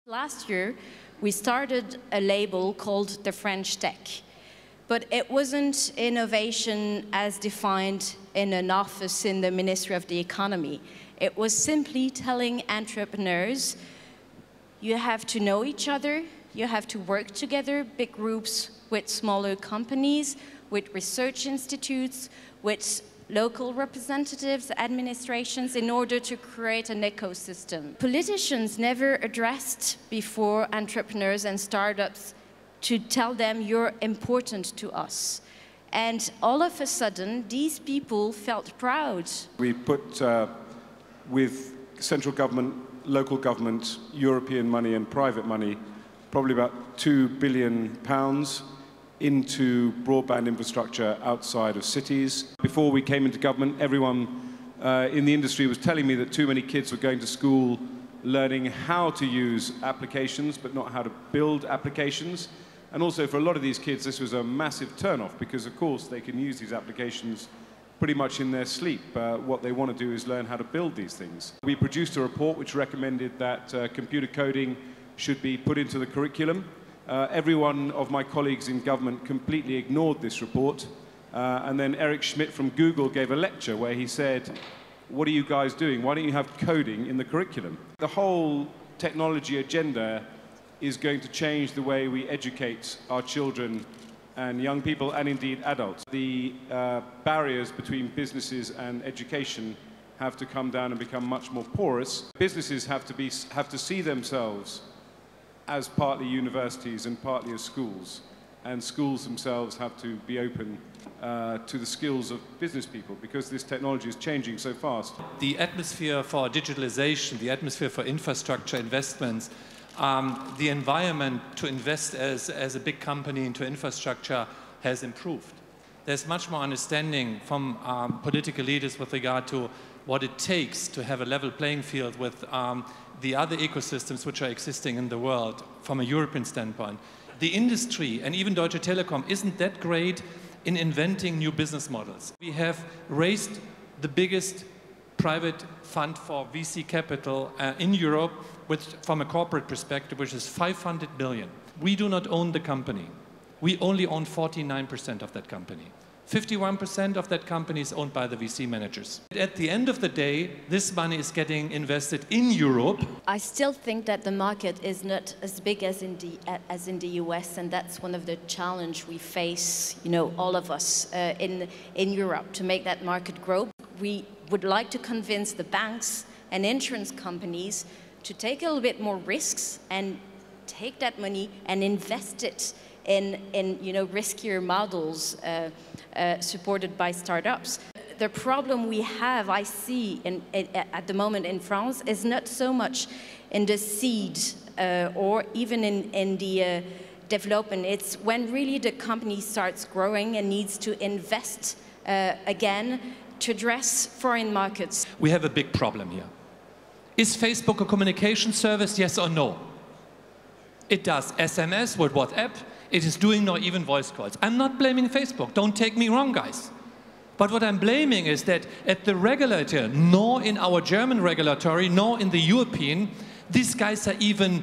Last year, we started a label called the French Tech, but it wasn't innovation as defined in an office in the Ministry of the Economy. It was simply telling entrepreneurs, you have to know each other, you have to work together, big groups with smaller companies, with research institutes, with local representatives, administrations, in order to create an ecosystem. Politicians never addressed before entrepreneurs and startups to tell them you're important to us. And all of a sudden, these people felt proud. We put, with central government, local government, European money and private money, probably about £2 billion into broadband infrastructure outside of cities. Before we came into government, everyone in the industry was telling me that too many kids were going to school learning how to use applications, but not how to build applications. And also for a lot of these kids, this was a massive turn-off because, of course, they can use these applications pretty much in their sleep. What they want to do is learn how to build these things. We produced a report which recommended that computer coding should be put into the curriculum. Every one of my colleagues in government completely ignored this report. And then Eric Schmidt from Google gave a lecture where he said, what are you guys doing? Why don't you have coding in the curriculum? The whole technology agenda is going to change the way we educate our children and young people, and indeed adults. The barriers between businesses and education have to come down and become much more porous. Businesses have to see themselves as partly universities and partly as schools, and schools themselves have to be open to the skills of business people, because this technology is changing so fast. The atmosphere for digitalization, the atmosphere for infrastructure investments, the environment to invest as a big company into infrastructure has improved. There's much more understanding from political leaders with regard to what it takes to have a level playing field with the other ecosystems which are existing in the world from a European standpoint. The industry, and even Deutsche Telekom, isn't that great in inventing new business models. We have raised the biggest private fund for VC capital in Europe from a corporate perspective, which is 500 billion. We do not own the company. We only own 49% of that company. 51% of that company is owned by the VC managers. At the end of the day, this money is getting invested in Europe. I still think that the market is not as big as in the US, and that's one of the challenges we face, all of us in Europe, to make that market grow. We would like to convince the banks and insurance companies to take a little bit more risks and take that money and invest it in riskier models supported by startups. The problem we have, I see at the moment in France, is not so much in the seed or even in the development. It's when really the company starts growing and needs to invest again to address foreign markets. We have a big problem here. Is Facebook a communication service, yes or no? It does SMS with WhatsApp. It is doing now even voice calls. I'm not blaming Facebook, don't take me wrong, guys. But what I'm blaming is that at the regulator, nor in our German regulatory, nor in the European, these guys are even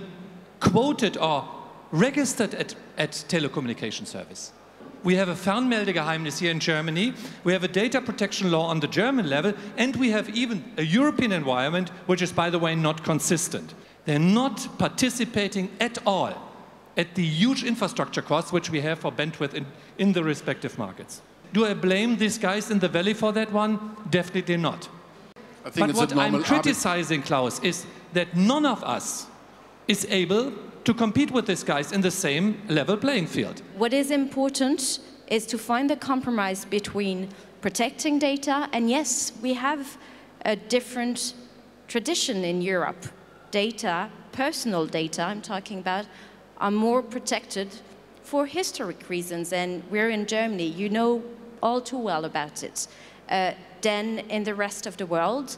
quoted or registered at telecommunication service. We have a Fernmeldegeheimnis here in Germany, we have a data protection law on the German level, and we have even a European environment, which is, by the way, not consistent. They're not participating at all at the huge infrastructure costs which we have for bandwidth in the respective markets. Do I blame these guys in the valley for that one? Definitely not. But what I'm criticizing, Klaus, is that none of us is able to compete with these guys in the same level playing field. What is important is to find a compromise between protecting data, and yes, we have a different tradition in Europe. Data, personal data I'm talking about, are more protected for historic reasons, and we're in Germany, you know all too well about it, than in the rest of the world,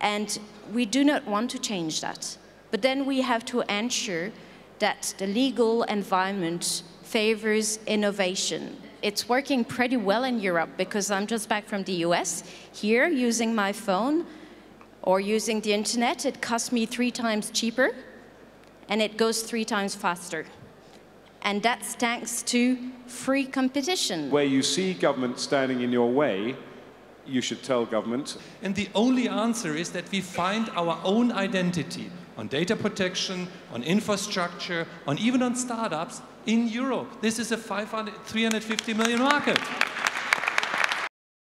and we do not want to change that. But then we have to ensure that the legal environment favors innovation. It's working pretty well in Europe because I'm just back from the US. Here, using my phone or using the internet, it costs me 3 times cheaper and it goes 3 times faster. And that's thanks to free competition. Where you see government standing in your way, you should tell government. And the only answer is that we find our own identity on data protection, on infrastructure, on even on startups in Europe. This is a 350 million market.